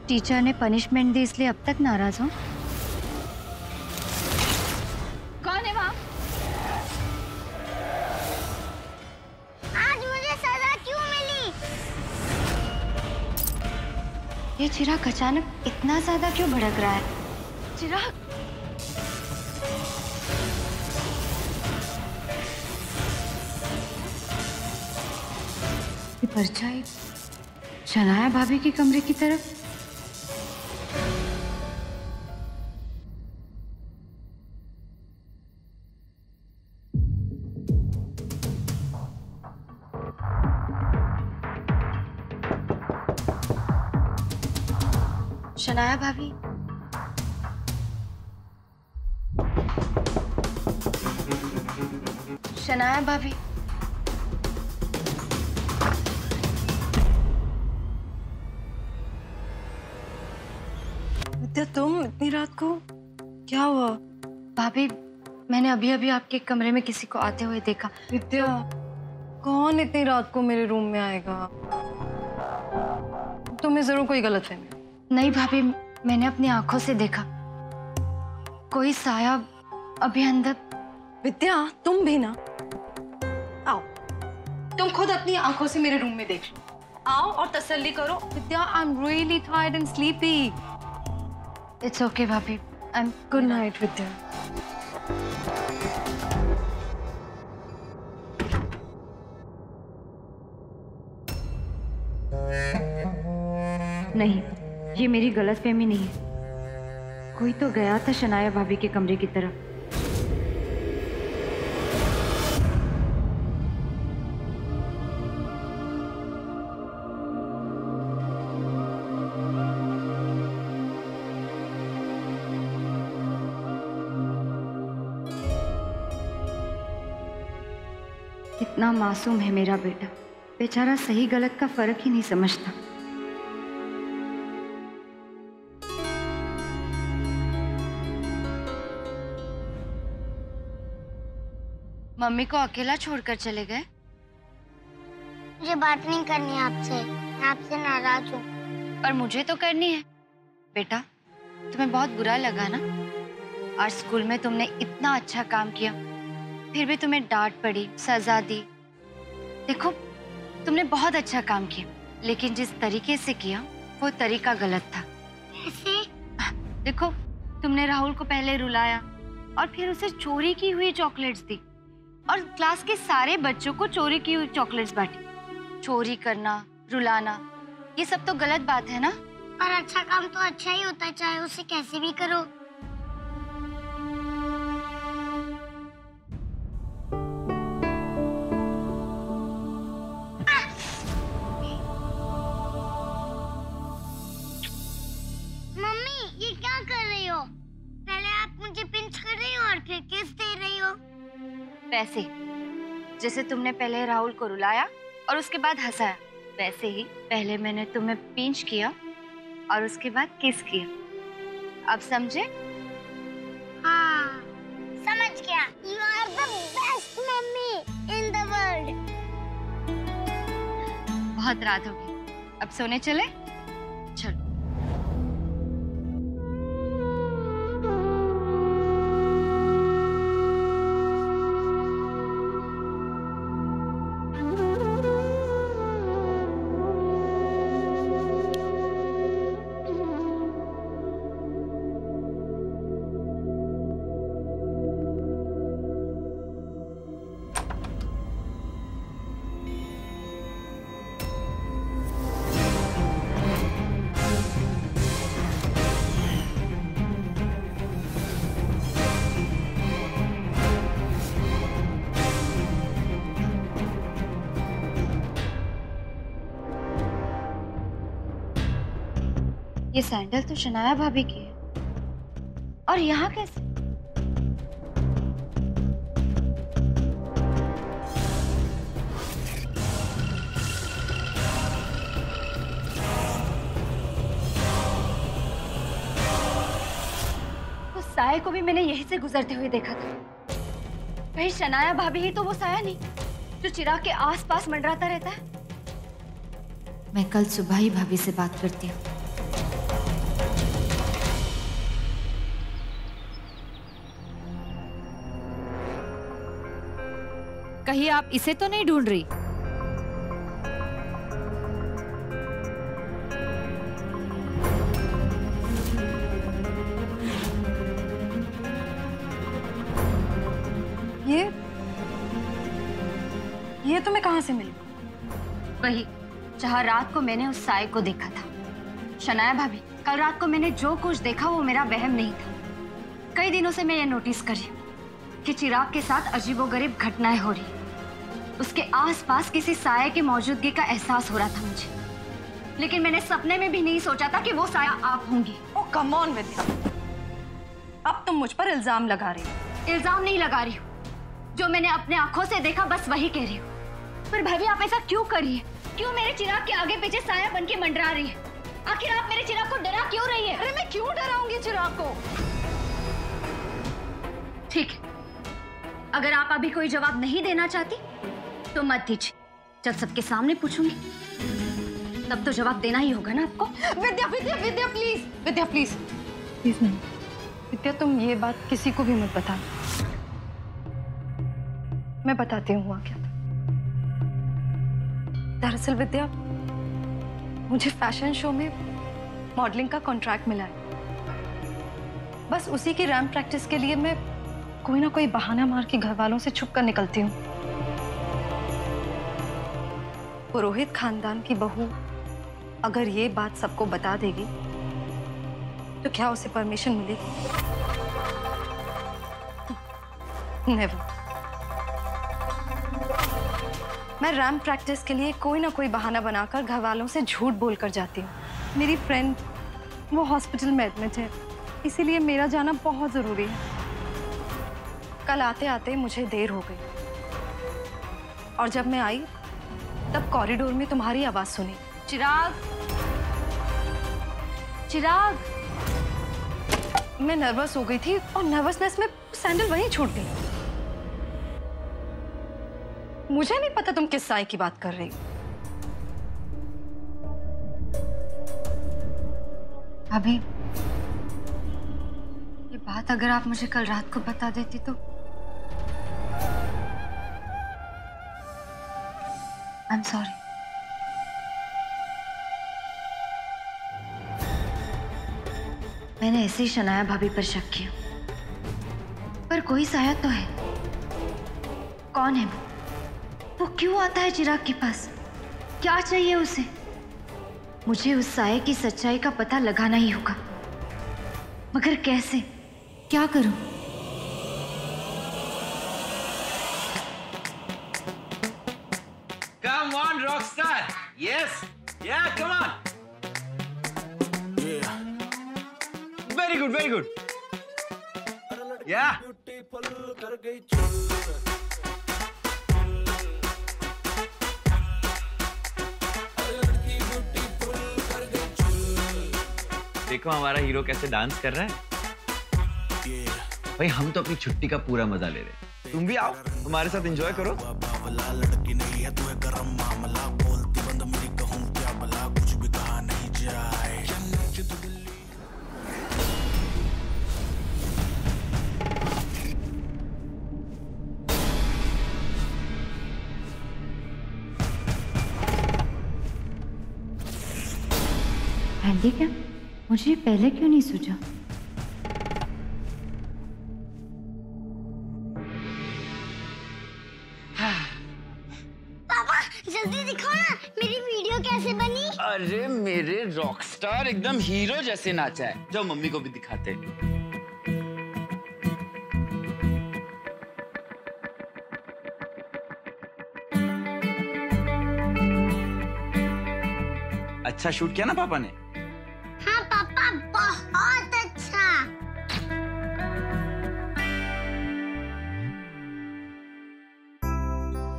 Teacher ने punishment दी इसलिए अब तक नाराज हो? कौन है वहाँ? आज मुझे सजा क्यों मिली? ये चिराग अचानक इतना ज्यादा क्यों भड़क रहा है? चिराग, ये परछाई शनाया भाभी के कमरे की तरफ। शनाया भाभी, शनाया भाभी, विद्या तुम इतनी रात को? क्या हुआ? भाभी मैंने अभी अभी आपके कमरे में किसी को आते हुए देखा। विद्या कौन इतनी रात को मेरे रूम में आएगा? तुम्हें जरूर कोई गलतफहमी। नहीं भाभी, मैंने अपनी आंखों से देखा कोई साया अभी अंदर। विद्या तुम भी ना, आओ तुम खुद अपनी आंखों से मेरे रूम में देख लो। आओ और तसल्ली करो। Vidya I am really tired and sleepy. It's okay भाभी, I am good night Vidya. नहीं, ये मेरी गलतफहमी नहीं है। कोई तो गया था शनाया भाभी के कमरे की तरफ। कितना मासूम है मेरा बेटा, बेचारा सही गलत का फर्क ही नहीं समझता। मम्मी को अकेला छोड़कर चले गए? मुझे बात नहीं करनी आपसे, मैं आपसे नाराज हूँ। पर मुझे तो करनी है। बेटा, तुम्हें बहुत बुरा लगा ना? आज स्कूल में तुमने इतना अच्छा काम किया, फिर भी तुम्हें डांट पड़ी, सजा दी। देखो, तुमने बहुत अच्छा काम किया, लेकिन जिस तरीके से किया वो तरीका गलत था। कैसे? देखो, तुमने राहुल को पहले रुलाया और फिर उसे चोरी की हुई चॉकलेट्स दी और क्लास के सारे बच्चों को चोरी की हुई चॉकलेट्स बांटी। चोरी करना, रुलाना, ये सब तो गलत बात है ना? पर अच्छा काम तो अच्छा ही होता है, चाहे उसे कैसे भी करो। मम्मी, ये क्या कर रही हो? पहले आप मुझे पिंच कर रही हो और फिर किस दे रही हो। वैसे जैसे तुमने पहले राहुल को रुलाया और उसके बाद हंसाया, वैसे ही पहले मैंने तुम्हें पिंच किया और उसके बाद किस किया। अब समझे? हाँ, समझ गया। You are the best mummy in the world. बहुत रात हो गई, अब सोने चले? चलो। ये सैंडल तो शनाया भाभी की है, और यहाँ कैसे? उस साया को भी मैंने यहीं से गुजरते हुए देखा था। भाई शनाया भाभी ही तो वो साया नहीं जो चिराग के आसपास मंडराता रहता है। मैं कल सुबह ही भाभी से बात करती हूँ। कहीं आप इसे तो नहीं ढूंढ रही? ये तुम्हें कहाँ से मिली? वही जहाँ रात को मैंने उस साए को देखा था। शनाया भाभी, कल रात को मैंने जो कुछ देखा वो मेरा वहम नहीं था। कई दिनों से मैं ये नोटिस कर रही हूँ कि चिराग के साथ अजीबोगरीब घटनाएं हो रही। उसके आसपास किसी साए की मौजूदगी का एहसास हो रहा था मुझे, लेकिन मैंने सपने में भी नहीं सोचा था कि वो साया आप होंगी। ओह कम ऑन विद्या, अब तुम मुझ पर इल्जाम लगा रही हो। इल्जाम नहीं लगा रही हूँ, जो मैंने अपने आंखों से देखा बस वही कह रही हूँ। पर भाभी आप ऐसा क्यों कर रही है? क्यों मेरे चिराग के आगे पीछे साया बन के मंडरा रही है? आखिर आप मेरे चिराग को डरा क्यों रही है? अरे मैं क्यों डराऊंगी चिराग को? ठीक है, अगर आप अभी कोई जवाब नहीं देना चाहती तो मत दीजिए। जब सबके सामने पूछूंगी तब तो जवाब देना ही होगा ना आपको। विद्या विद्या विद्या प्लीज, विद्या प्लीज प्लीज नहीं। विद्या तुम ये बात किसी को भी मत बता। मैं बताती हूँ हुआ क्या था। दरअसल विद्या, मुझे फैशन शो में मॉडलिंग का कॉन्ट्रैक्ट मिला है। बस उसी की रैम्प प्रैक्टिस के लिए मैं कोई ना कोई बहाना मार के घर वालों से छुप कर निकलती हूँ। पुरोहित खानदान की बहू अगर ये बात सबको बता देगी तो क्या उसे परमिशन मिलेगी? नेवर। मैं रैम्प प्रैक्टिस के लिए कोई ना कोई बहाना बनाकर घर वालों से झूठ बोलकर जाती हूँ। मेरी फ्रेंड वो हॉस्पिटल में एडमिट है, इसीलिए मेरा जाना बहुत ज़रूरी है। कल आते आते मुझे देर हो गई और जब मैं आई तब कॉरिडोर में तुम्हारी आवाज़ सुनी। चिराग, चिराग। मैं नर्वस हो गई थी और नर्वसनेस में सैंडल वहीं छूट गई। मुझे नहीं पता तुम किस साए की बात कर रही हो। अभी ये बात अगर आप मुझे कल रात को बता देती तो आई एम सॉरी। मैंने ऐसे ही शनाया भाभी पर शक किया, पर कोई साया तो है। कौन है वो क्यों आता है चिराग के पास? क्या चाहिए उसे? मुझे उस साये की सच्चाई का पता लगाना ही होगा, मगर कैसे, क्या करूं? Come on, rockstar! Yes, yeah, come on. Very good, very good. Yeah. देखो हमारा हीरो कैसे डांस कर रहा है। भाई हम तो अपनी छुट्टी का पूरा मजा ले रहे हैं। तुम भी आओ, हमारे साथ एंजॉय करो। क्या मुझे पहले क्यों नहीं सूझा? पापा जल्दी दिखाओ ना मेरी वीडियो कैसे बनी। अरे मेरे रॉकस्टार एकदम हीरो जैसे नाचा है। जाओ मम्मी को भी दिखाते हैं। अच्छा शूट किया ना पापा ने? हाँ पापा बहुत अच्छा।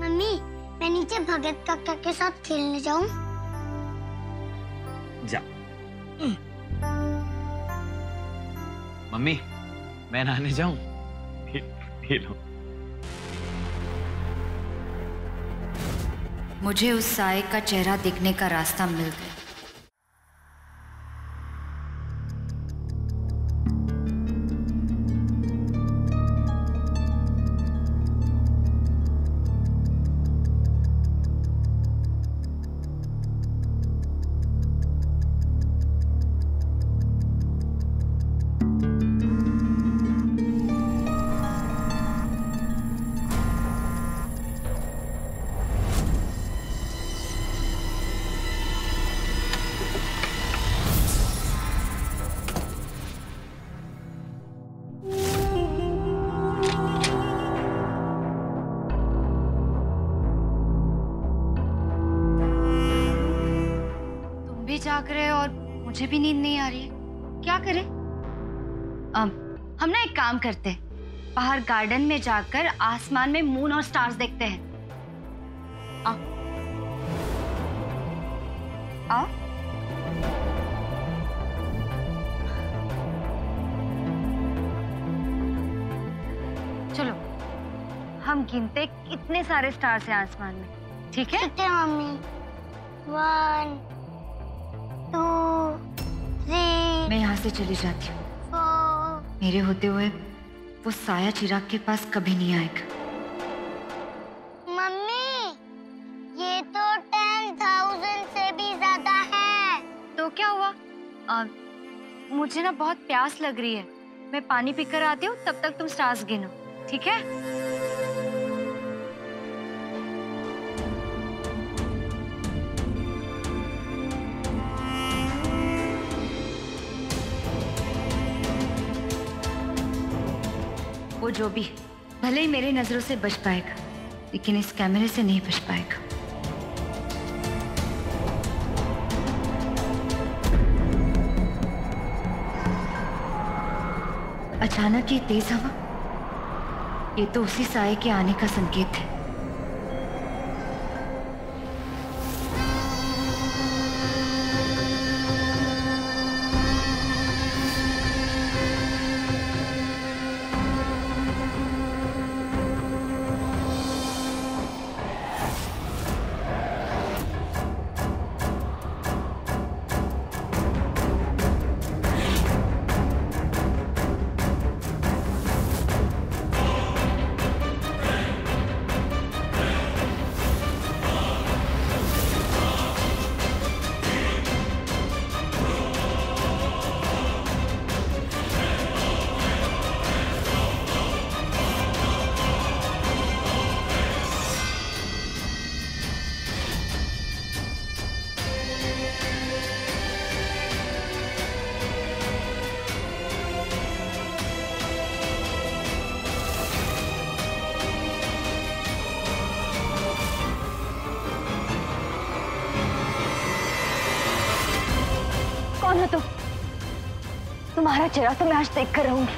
मम्मी मैं नीचे भगत काका के साथ खेलने जाऊं? जा। मम्मी मैं नहाने जाऊं? लो। मुझे उस साए का चेहरा देखने का रास्ता मिल गया। लग रहे हैं और मुझे भी नींद नहीं आ रही है। क्या करें? हम ना एक काम करते हैं, बाहर गार्डन में जाकर आसमान में मून और स्टार्स देखते हैं। आओ आओ। चलो हम गिनते कितने सारे स्टार्स हैं आसमान में, ठीक है? कितने मम्मी? 1 2 3 मैं यहाँ से चली जाती हूँ। 4 मेरे होते हुए वो साया चिराग के पास कभी नहीं आएगा। मम्मी, ये तो 10,000 से भी ज्यादा है। तो क्या हुआ? मुझे ना बहुत प्यास लग रही है, मैं पानी पीकर आती हूँ, तब तक तुम स्टार्स गिनो, ठीक है? वो जो भी भले ही मेरे नजरों से बच पाएगा, लेकिन इस कैमरे से नहीं बच पाएगा। अचानक ये तेज हवा, ये तो उसी साए के आने का संकेत है। कौन हो तुम? तुम्हारा चेहरा तो मैं आज देख कर रहूंगी।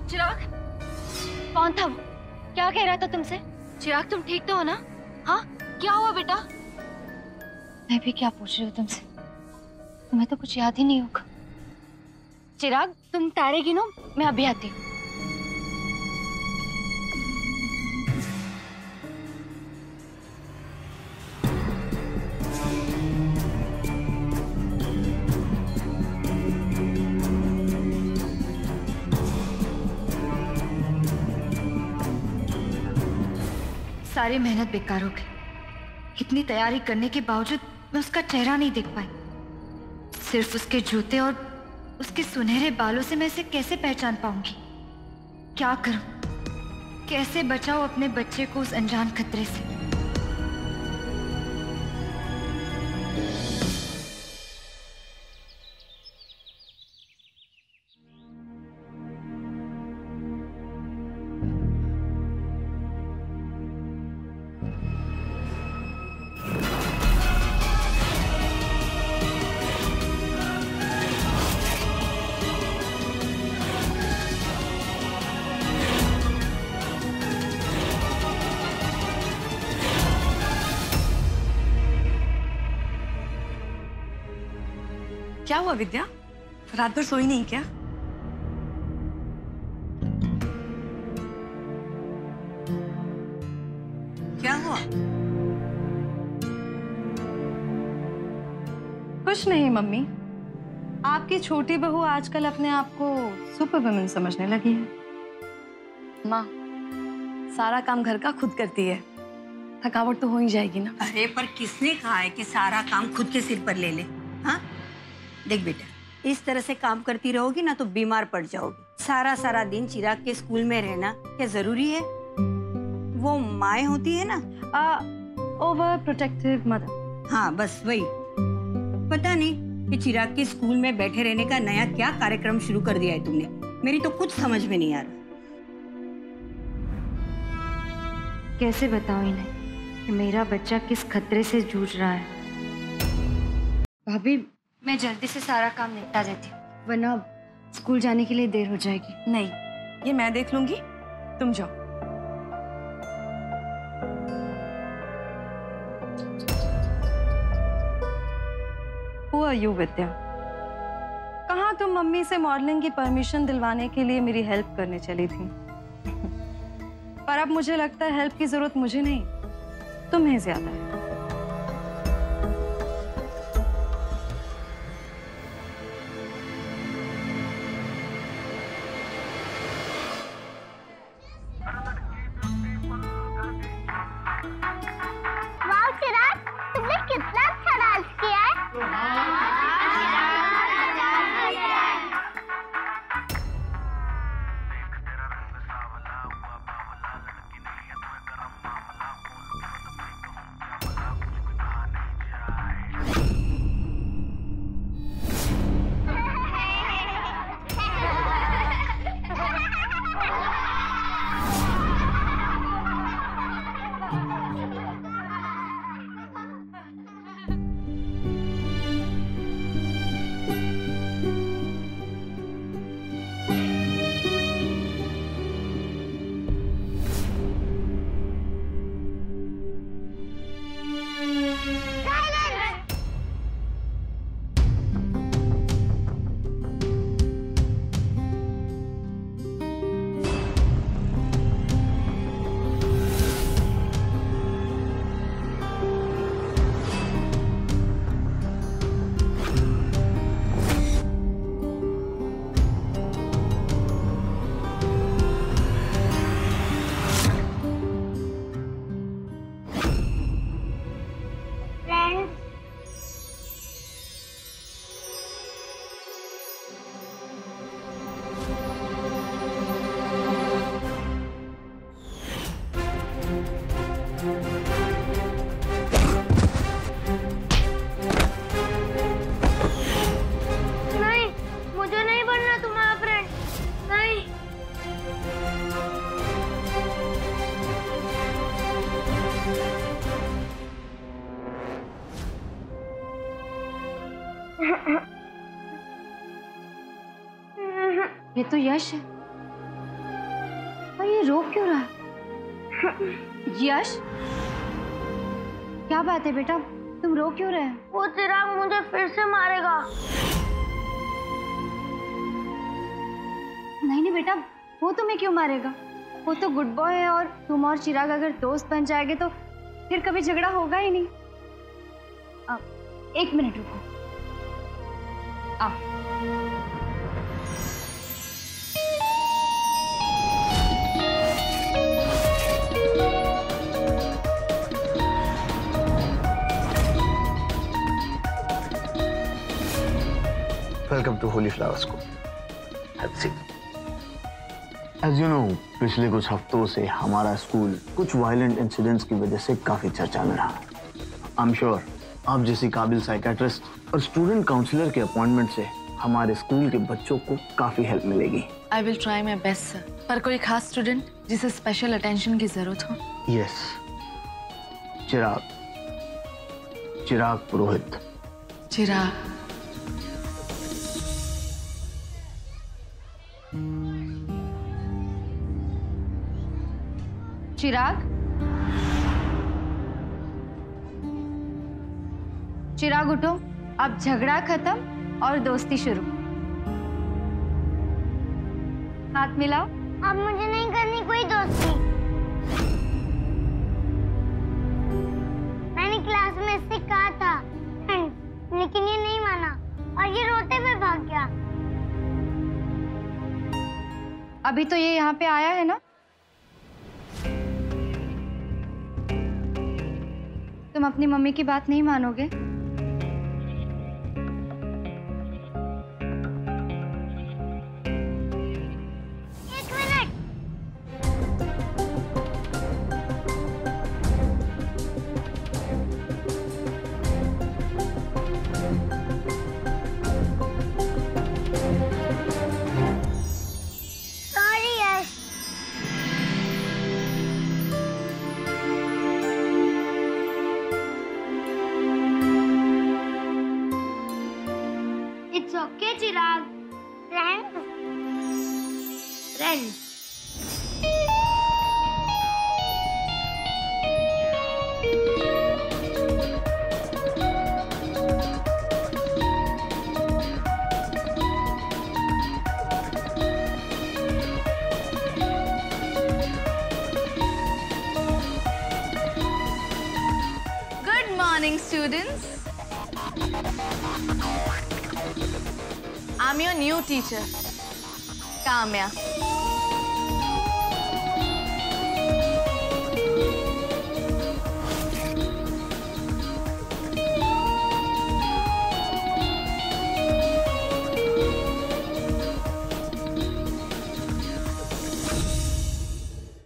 चिराग, कौन था वो? क्या कह रहा था तुमसे? चिराग, तुम ठीक तो हो ना? हाँ, क्या हुआ बेटा? मैं भी क्या पूछ रही हूँ तुमसे, तुम्हें तो कुछ याद ही नहीं होगा। चिराग, तुम तारे गिनो, मैं अभी आती हूँ। सारी मेहनत बेकार हो गई। इतनी तैयारी करने के बावजूद मैं उसका चेहरा नहीं देख पाई। सिर्फ उसके जूते और उसके सुनहरे बालों से मैं इसे कैसे पहचान पाऊंगी? क्या करूं? कैसे बचाऊं अपने बच्चे को उस अनजान खतरे से? क्या हुआ विद्या? रात भर सोई नहीं क्या? क्या हुआ? कुछ नहीं मम्मी, आपकी छोटी बहू आजकल अपने आप को सुपर वुमन समझने लगी है। माँ, सारा काम घर का खुद करती है, थकावट तो हो ही जाएगी ना। अरे पर किसने कहा है कि सारा काम खुद के सिर पर ले ले? हाँ, देख बेटा, इस तरह से काम करती रहोगी ना तो बीमार पड़ जाओगी। सारा सारा दिन चिराग के स्कूल में रहना क्या जरूरी है? वो माँ होती है ना, ओवर प्रोटेक्टिव मदर। हाँ बस वही। पता नहीं कि चिराग के स्कूल में बैठे रहने का नया क्या कार्यक्रम शुरू कर दिया है तुमने। मेरी तो कुछ समझ में नहीं आ रहा। कैसे बताऊं इन्हें कि मेरा बच्चा किस खतरे से जूझ रहा है। भाभी, मैं जल्दी से सारा काम निपटा देती हूँ, वरना स्कूल जाने के लिए देर हो जाएगी। नहीं, ये मैं देख लूंगी, तुम जाओ। Who are you, विद्या? कहाँ तुम मम्मी से मॉडलिंग की परमिशन दिलवाने के लिए मेरी हेल्प करने चली थी। पर अब मुझे लगता है हेल्प की जरूरत मुझे नहीं, तुम्हें ज्यादा है। वाह चिराग, तुमने कितना अच्छा डांस किया है। ये तो यश है, और ये रो क्यों रहा है? यश, क्या बात है बेटा, तुम रो क्यों रहे हो? वो चिराग मुझे फिर से मारेगा। नहीं नहीं बेटा, वो तुम्हें क्यों मारेगा? वो तो गुड बॉय है, और तुम और चिराग अगर दोस्त बन जाएंगे तो फिर कभी झगड़ा होगा ही नहीं। एक मिनट रुको। Welcome to Holy Flower School. As you know, पिछले कुछ हफ्तों से हमारा स्कूल कुछ वायलेंट इंसिडेंट्स की वजह से काफी चर्चा में रहा। आई एम श्योर आप जैसी काबिल साइकेट्रिस्ट और स्टूडेंट काउंसलर के अपॉइंटमेंट से हमारे स्कूल के बच्चों को काफी हेल्प मिलेगी। I will try my best sir. पर कोई खास स्टूडेंट जिसे स्पेशल अटेंशन की जरूरत हो? यस, चिराग पुरोहित। चिराग। चिराग उठो, अब झगड़ा खत्म और दोस्ती शुरू। हाथ मिलाओ। अब मुझे नहीं करनी कोई दोस्ती। मैंने क्लास में इससे कहा था लेकिन ये नहीं माना और ये रोते हुए भाग गया। अभी तो ये यहाँ पे आया है ना? तुम अपनी मम्मी की बात नहीं मानोगे? It's okay, Chirag. Friend. Friend. Good morning, students. I'm your new teacher, Kamya.